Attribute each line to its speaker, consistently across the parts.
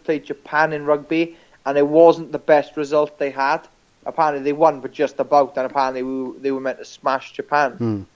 Speaker 1: played Japan in rugby, and it wasn't the best result they had. Apparently they won, but just about, and apparently they were meant to smash Japan.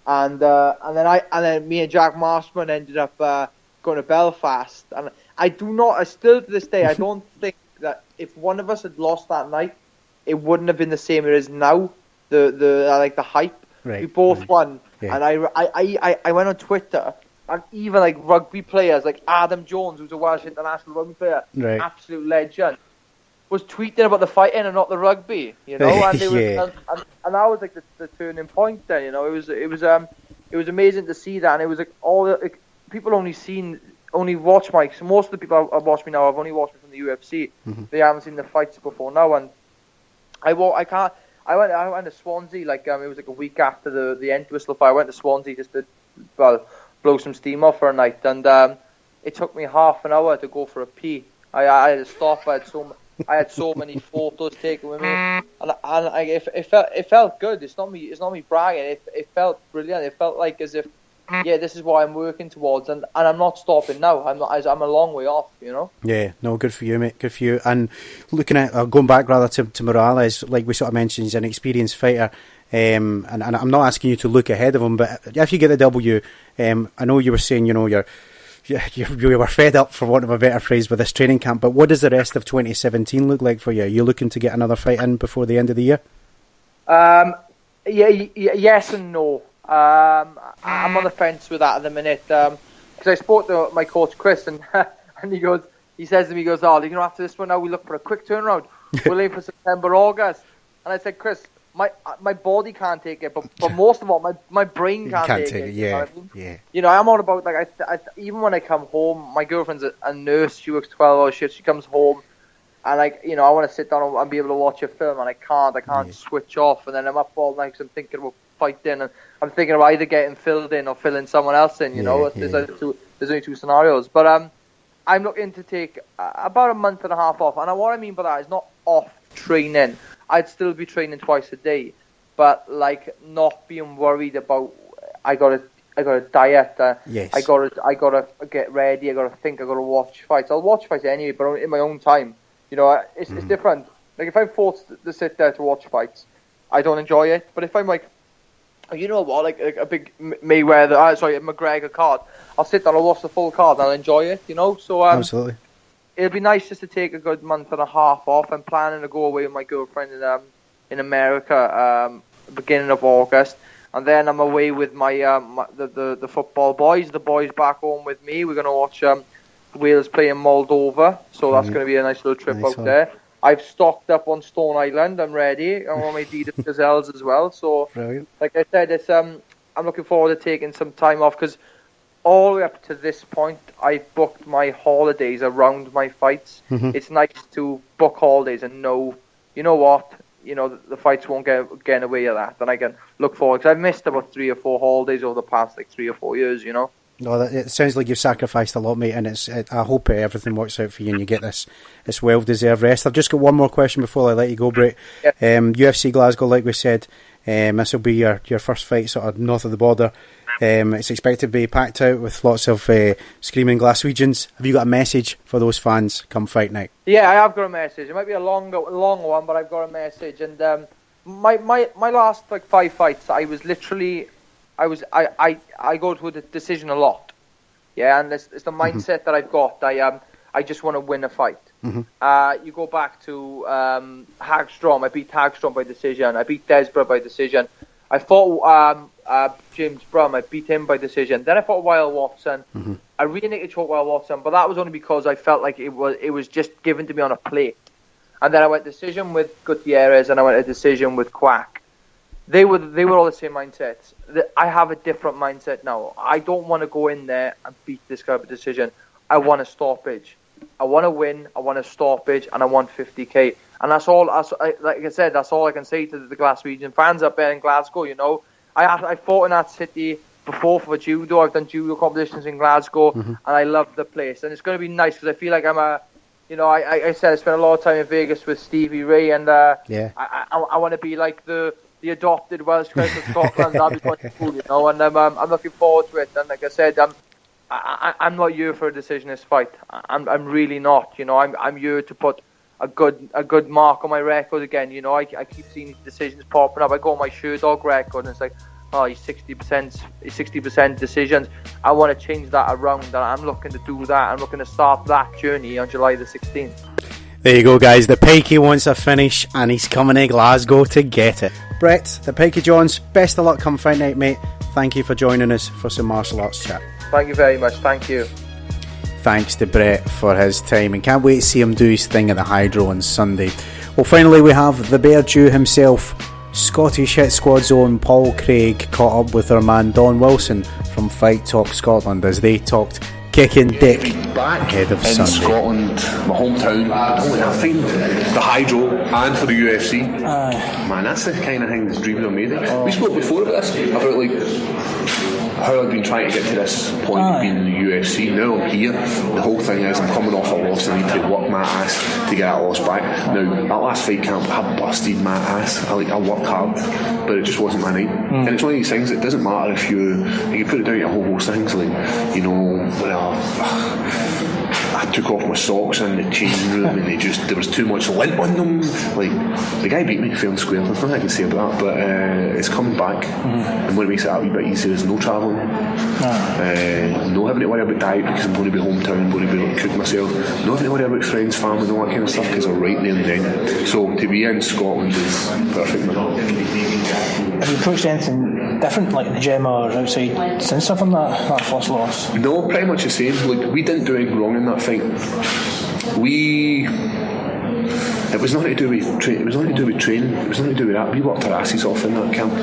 Speaker 1: And then me and Jack Marshman ended up going to Belfast, and I still to this day, I don't think that if one of us had lost that night, it wouldn't have been the same as now. The hype.
Speaker 2: Right.
Speaker 1: We both won,
Speaker 2: Yeah.
Speaker 1: and I went on Twitter, and even like rugby players like Adam Jones, who's a Welsh international rugby player,
Speaker 2: Right.
Speaker 1: absolute legend, was tweeting about the fighting and not the rugby, and they were,
Speaker 2: Yeah.
Speaker 1: and that was like the turning point. Then it was amazing to see that, and it was like people only watch my. So most of the people that watch me now have only watched me from the UFC. They haven't seen the fights before now, and I went to Swansea it was like a week after the end whistle fight. I went to Swansea just to blow some steam off for a night, and it took me half an hour to go for a pee. I had to stop. I had so many photos taken with me, and it felt good. It's not me bragging. It felt brilliant. It felt like as if this is what I'm working towards, and I'm not stopping now. I'm a long way off,
Speaker 2: Yeah, no, good for you, mate. Good for you. And looking at going back rather to Morales, like we sort of mentioned, he's an experienced fighter. And I'm not asking you to look ahead of him, but if you get the W, I know you were saying, you were fed up, for want of a better phrase, with this training camp. But what does the rest of 2017 look like for you? Are you looking to get another fight in before the end of the year?
Speaker 1: Yes and no. I'm on the fence with that at the minute, because I spoke to my coach Chris, and he says to me, after this one now we look for a quick turnaround. We'll aim for September, August. And I said, Chris, my body can't take it, but most of all, my brain can't take it.
Speaker 2: Yeah,
Speaker 1: you know what I mean? Yeah. I'm all about even when I come home, my girlfriend's a nurse. She works 12-hour shifts. She comes home, and I want to sit down and be able to watch a film, and I can't switch off, and then I'm up all night because I'm thinking about fighting, and I'm thinking of either getting filled in or filling someone else in. There's only two scenarios, but I'm looking to take about a month and a half off, and what I mean by that is not off training. I'd still be training twice a day, but not being worried about I got a diet.
Speaker 2: Yes.
Speaker 1: I gotta get ready. I gotta think. I gotta watch fights. I'll watch fights anyway, but in my own time. It's different. Like if I'm forced to sit there to watch fights, I don't enjoy it. But if I'm like a big McGregor card, I'll sit down and watch the full card and I'll enjoy it. So
Speaker 2: absolutely.
Speaker 1: It'll be nice just to take a good month and a half off. I'm planning to go away with my girlfriend in America beginning of August, and then I'm away with my the football boys. The boys back home with me. We're going to watch Wales play in Moldova, so that's going to be a nice little trip out there. I've stocked up on Stone Island. I'm ready. I'm on my Adidas Gazelles as well. So,
Speaker 2: brilliant.
Speaker 1: Like I said, I'm looking forward to taking some time off, because all the way up to this point, I've booked my holidays around my fights. It's nice to book holidays and know, the fights won't get in the way of that, and I can look forward, because I've missed about 3 or 4 holidays over the past 3 or 4 years.
Speaker 2: No, it sounds like you've sacrificed a lot, mate, and I hope everything works out for you and you get this well-deserved rest. I've just got one more question before I let you go, Brett.
Speaker 1: Yeah.
Speaker 2: UFC Glasgow, like we said, this will be your first fight sort of north of the border. It's expected to be packed out with lots of screaming Glaswegians. Have you got a message for those fans come fight night?
Speaker 1: Yeah, I have got a message. It might be a long one, but I've got a message. And my last 5 fights, I go to a decision a lot. Yeah, and it's the mindset that I've got. I just want to win a fight. You go back to Hagstrom. I beat Hagstrom by decision. I beat Desborough by decision. I fought James Brum. I beat him by decision. Then I fought Wild Watson. I really needed to choke Wild Watson, but that was only because I felt like it was just given to me on a plate. And then I went decision with Gutierrez, and I went a decision with Quack. They were all the same mindsets. I have a different mindset now. I don't want to go in there and beat this guy by decision. I want a stoppage. I want to win. I want a stoppage, and I want 50k. And that's all. Like I said, that's all I can say to the Glaswegian fans up there in Glasgow. I fought in that city before for judo. I've done judo competitions in Glasgow, and I love the place. And it's going to be nice, because I feel like I said I spent a lot of time in Vegas with Stevie Ray, and I want to be like the adopted Welsh guy from Scotland. That'd be quite cool, And I'm looking forward to it. And like I said, I'm not here for a decisionist fight. I'm really not. You know, I'm here to put a good mark on my record again. You know, I keep seeing these decisions popping up. I go on my Sherdog record and it's like, oh, he's 60% decisions. I want to change that around, and I'm looking to do that. I'm looking to start that journey on July the 16th.
Speaker 2: There you go, guys. The Pikey wants a finish, and he's coming to Glasgow to get it. Brett, the Pikey Johns, best of luck come fight night, mate. Thank you for joining us for some martial arts chat.
Speaker 1: Thank you very much. Thank you.
Speaker 2: Thanks to Brett for his time, and can't wait to see him do his thing at the Hydro on Sunday. Well, finally we have the Bear Jew himself, Scottish Hit Squad's own Paul Craig, caught up with our man Don Wilson from Fight Talk Scotland as they talked kicking dick
Speaker 3: back
Speaker 2: ahead of
Speaker 3: in
Speaker 2: Sunday.
Speaker 3: Scotland, my hometown. I think the Hydro and for the UFC. Man, that's the kind of thing that's dreaming of me. We spoke before about this, about like how I've been trying to get to this point of being in the UFC. Now I'm here. The whole thing is I'm coming off a loss. I need to work my ass to get that loss back. Now that last fight camp, I busted my ass. I worked hard, but it just wasn't my night. And it's one of these things. It doesn't matter if you put it down to a whole host of things, like, you know, when I took off my socks in the changing room and there was too much lint on them. Like, the guy beat me fair and square. There's nothing I can say about that, but it's coming back. And what makes it a wee bit easier is no travelling, no having to worry about diet because I'm going to be hometown, going to be able to cook myself, no having to worry about friends, family and all that kind of stuff because I'm right there and then. So to be in Scotland is perfect, man.
Speaker 4: Have you approached anything different, like in the gym or outside, since having that first loss?
Speaker 3: No, pretty much the same. Like, we didn't do anything wrong in that fight. It was nothing to do with training. It was nothing to do with training. It was nothing to do with that. We worked our asses off in that camp.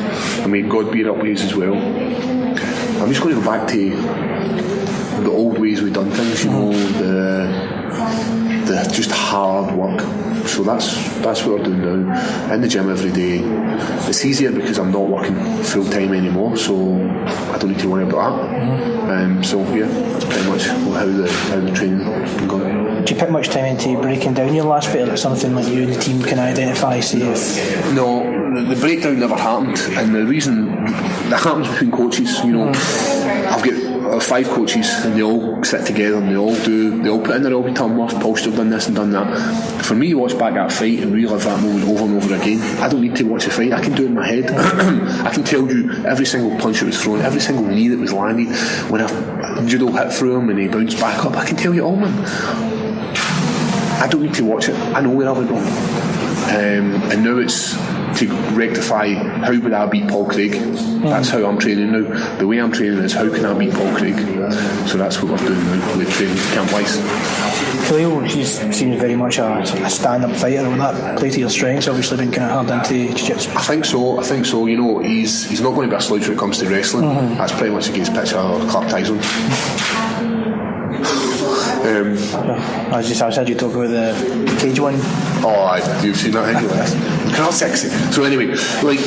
Speaker 3: I mean, God be up ways as well. I'm just going to go back to the old ways we've done things. You know, the just hard work. So that's what we're doing now. In the gym every day. It's easier because I'm not working full time anymore, so I don't need to worry about that. So yeah, that's pretty much how the training been going.
Speaker 4: Do you put much time into breaking down your last fight, or like something like you and the team can identify? See if
Speaker 3: no, the breakdown never happened, and the reason that happens between coaches. You know, I've got 5 coaches and they all sit together and they all put in their all time off. Paul still done this and done that. For me to watch back that fight and relive that moment over and over again, I don't need to watch the fight. I can do it in my head. I can tell you every single punch that was thrown, every single knee that was landed, when a judo hit through him and he bounced back up. I can tell you all, man. I don't need to watch it. I know where I went wrong. And now it's to rectify how would I beat Paul Craig. That's how I'm training now. The way I'm training is how can I beat Paul Craig. So that's what we're doing now with training camp wise.
Speaker 4: Khalil, he seems very much a stand-up fighter. Will that play to your strengths? Obviously been kind of hard into jiu-jitsu.
Speaker 3: I think so. You know, he's not going to be a slouch when it comes to wrestling. That's pretty much against picture or Clark Tyson.
Speaker 4: I heard you talk about the cage one.
Speaker 3: Oh, you've seen that anyway. Kind of sexy. So anyway, like,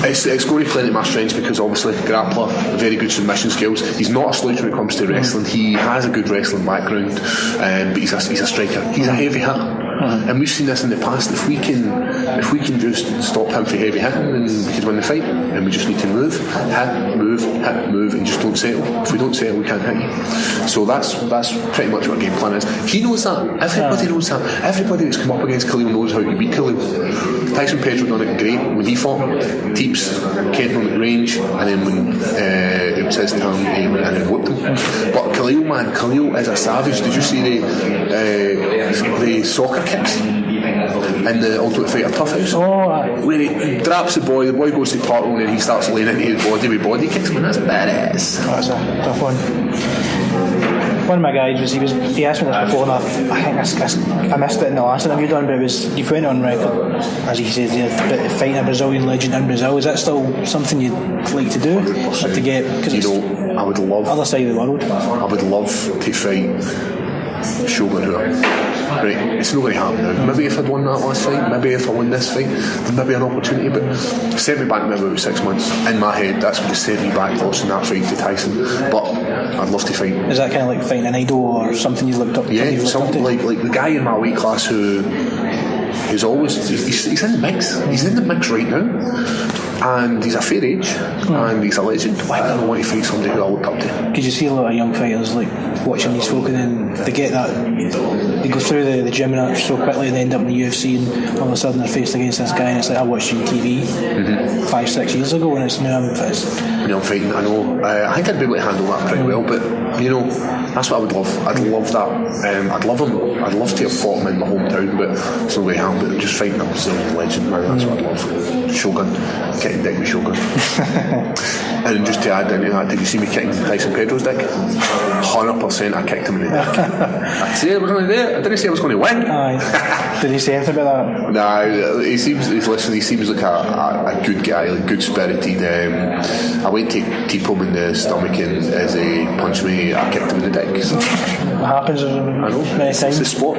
Speaker 3: it's going to play into my strengths because obviously grappler, very good submission skills. He's not a slouch when it comes to wrestling. He has a good wrestling background, but he's a striker. He's a heavy hitter. And we've seen this in the past. If we can just stop him for heavy hitting, then we could win the fight. And we just need to move, and just don't settle. If we don't settle, we can't hit you. So that's pretty much what our game plan is. He knows that. Everybody knows that. Everybody that's come up against Khalil knows how to beat Khalil. Tyson Pedro done it great when he fought. Teeps kept him at range, and then when it was his turn, he went in and whooped him. But Khalil is a savage. Did you see the soccer kicks in the Ultimate Fighter Tough House? Where he drops the boy goes to the park and he starts laying into his body with body kicks. Man, that's badass.
Speaker 4: That's a tough one. One of my guys he asked me this before, and I think I missed it in the last interview done, but you've went on record, as he says, fighting a Brazilian legend in Brazil. Is that still something you'd like to do? Like to get, because
Speaker 3: you know, I would love
Speaker 4: other side of the world.
Speaker 3: I would love to fight Shogun Rua. Right, it's not going to happen now. Maybe if I'd won that last fight, maybe if I win this fight, then maybe an opportunity. But it sent me back maybe about 6 months. In my head, that's what sent me back losing that fight to Tyson. But I'd love to fight.
Speaker 4: Is that kind of like fighting an idol or something you looked up to?
Speaker 3: Yeah, something like the guy in my weight class who's always he's in the mix. He's in the mix right now. and he's a fair age, and he's a legend. Why don't I want to fight somebody who I look up to?
Speaker 4: Because you see a lot of young fighters like watching these folk, and then they get that, they go through the gym and that so quickly, and they end up in the UFC, and all of a sudden they're faced against this guy, and it's like, I watched you on TV 5-6 years ago, and it's now I'm
Speaker 3: fighting. I know. I think I'd be able to handle that pretty well, but you know, that's what I would love. I'd love that. I'd love him. I'd love to have fought him in my hometown, but it's no way to happen. But just fighting him as a legend, man. That's what I'd love. Shogun, getting dick with Shogun. And just to add into that, did you see me kicking Tyson Pedro's dick? 100% I kicked him in the dick. I said I was going to do it. I didn't say I was going to win.
Speaker 4: Aye. Did he say anything about that?
Speaker 3: Nah, he seems like a good guy, like good spirited. I went to keep him in the stomach, and as he punched me, I kicked him in the dick. So.
Speaker 4: What happens many times?
Speaker 3: It's a sport.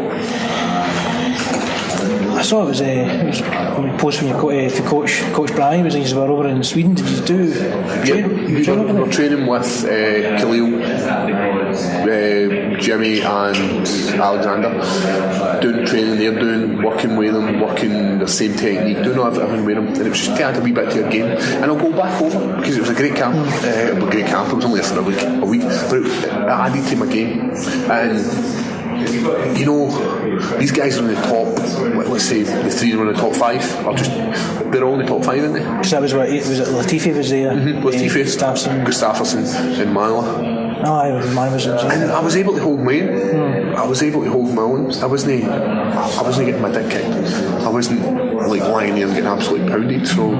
Speaker 4: I saw it was a post when you go to Coach Brian was you were over in Sweden. Did you do
Speaker 3: we're training with Khalil, Jimmy and Alexander, doing training there, working with them, working the same technique, doing everything with them, and it was just to add a wee bit to your game. And I'll go back over because it was a great camp. It was only for a week, but it added to my game. And you know, these guys are in the top, let's say the three are in the top 5, or just, they're all in the top 5, aren't they?
Speaker 4: Because that was what, was it Latifi was there?
Speaker 3: Latifi, Gustafsson and Mala.
Speaker 4: Mine was
Speaker 3: and I was able to hold my own. I was able to hold my own. I wasn't getting my dick kicked. I wasn't like lying there and getting absolutely pounded. So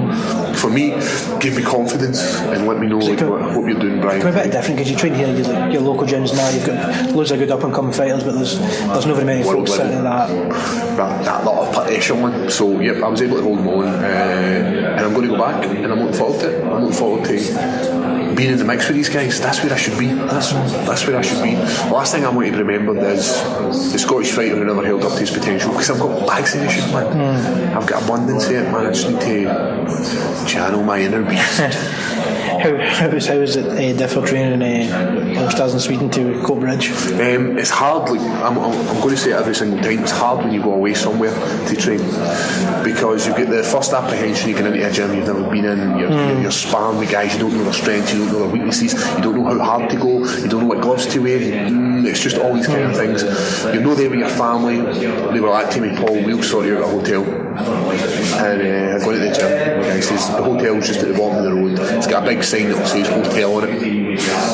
Speaker 3: for me, it gave me confidence and let me know like what you're doing, Brian.
Speaker 4: It's a bit different because you train here, your local gyms now. You've got loads of good up and coming fighters, but there's not very many folks sitting in that
Speaker 3: lot of echelon. So yep, I was able to hold my own, and I'm going to go back, and I'm looking forward to it. I'm looking forward to being in the mix with these guys. That's where I should be. That's where I should be. The last thing I want to be remembered is the Scottish fighter who never held up to his potential, because I've got bags of this shit, man. I've got abundance here, man. I just need to channel my inner beast.
Speaker 4: How is it different training youngsters in Sweden to Coatbridge?
Speaker 3: It's hard. Like I'm going to say it every single time. It's hard when you go away somewhere to train, because you get the first apprehension. You get into a gym you've never been in. You're sparring with guys. You don't know their strengths. You don't know their weaknesses. You don't know how hard to go. You don't know what gloves to wear. It's just all these kind of things. You're not there with your family. They were like to me, Paul, we'll sort you out a hotel. And I go into the gym. The guy says the hotel's just at the bottom of the road. It's got a big sign that says hotel on it.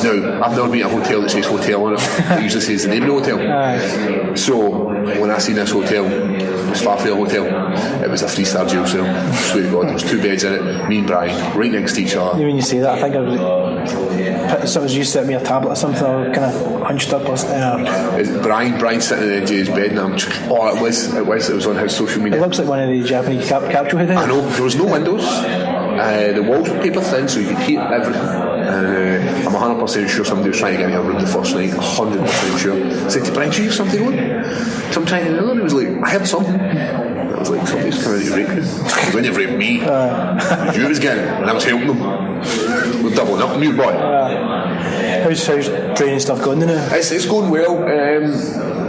Speaker 3: Now, I've never been at a hotel that says hotel on it. It usually says the name of the hotel. So when I seen this hotel, it was Farfield Hotel. It was a 3-star jail cell. I swear to God, there was 2 beds in it. Me and Brian, right next to each other.
Speaker 4: When you say that, I think someone's used to set me a tablet or something, or kind of hunched up or something.
Speaker 3: Brian sitting in the edge of his bed, and it was on his social media.
Speaker 4: It looks like one of the Japanese capsule heads.
Speaker 3: I know, there was no windows. The walls were paper thin, so you could hear everything. And I'm 100% sure somebody was trying to get me a room the first night. 100% sure. I said to Brian, "Do you hear something on?" Sometime in the other, he was like, "I heard something." I was like, "Somebody's coming to rape you." He went to rape me. You was getting, and I was helping them. We're doubling up on you, boy.
Speaker 4: How's training stuff going now?
Speaker 3: It's going well.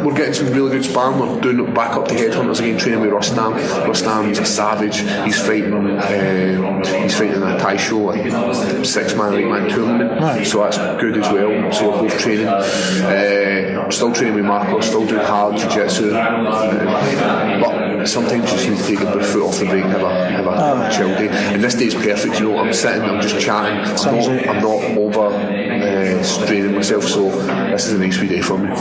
Speaker 3: We're getting some really good sparring. We're doing back up to headhunters again, training with Rustam. Rustam's a savage. He's fighting in a Thai show, like 6-man, 8-man tournament. So that's good as well. So we're both training. Still training with Marco, still doing hard jiu-jitsu. But sometimes you just need to take a foot off the brake and have a chill day. And this day's perfect, you know. I'm sitting, I'm just chatting. I'm not over straining myself, so this is a nice wee day for me.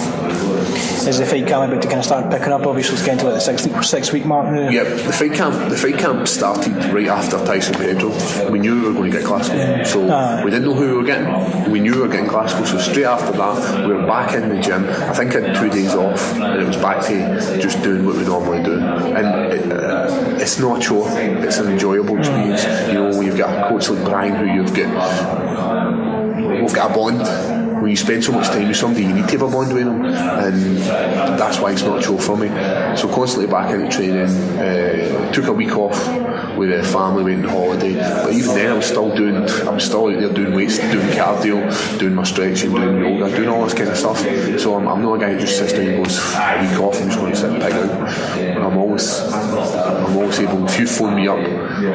Speaker 4: Is the fight camp about to kind of start picking up? Obviously, it's getting to like the 6 week mark now.
Speaker 3: Yep, the fight camp started right after Tyson Pedro. We knew we were going to get Glasgow, so we didn't know who we were getting. We knew we were getting Glasgow, so straight after that, we were back in the gym. I think I had 2 days off, and it was back to just doing what we normally do. And it's not a chore; it's an enjoyable experience. You know, when you've got a coach like Brian, who we've got a bond. When you spend so much time with somebody, you need to have a bond with them, and that's why it's not a chore for me. So constantly back into training. Took a week off with the family, went on holiday, but even then I'm still out there doing weights, doing cardio, doing my stretching, doing yoga, doing all this kind of stuff. So I'm not a guy who just sits down and goes a week off and just going to sit and pig out. I'm always able, a few phone me up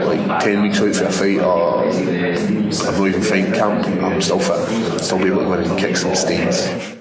Speaker 3: like 10 weeks out for a fight, or I'm not even fighting camp, I'm still fit, still be able to go in and kick some stains.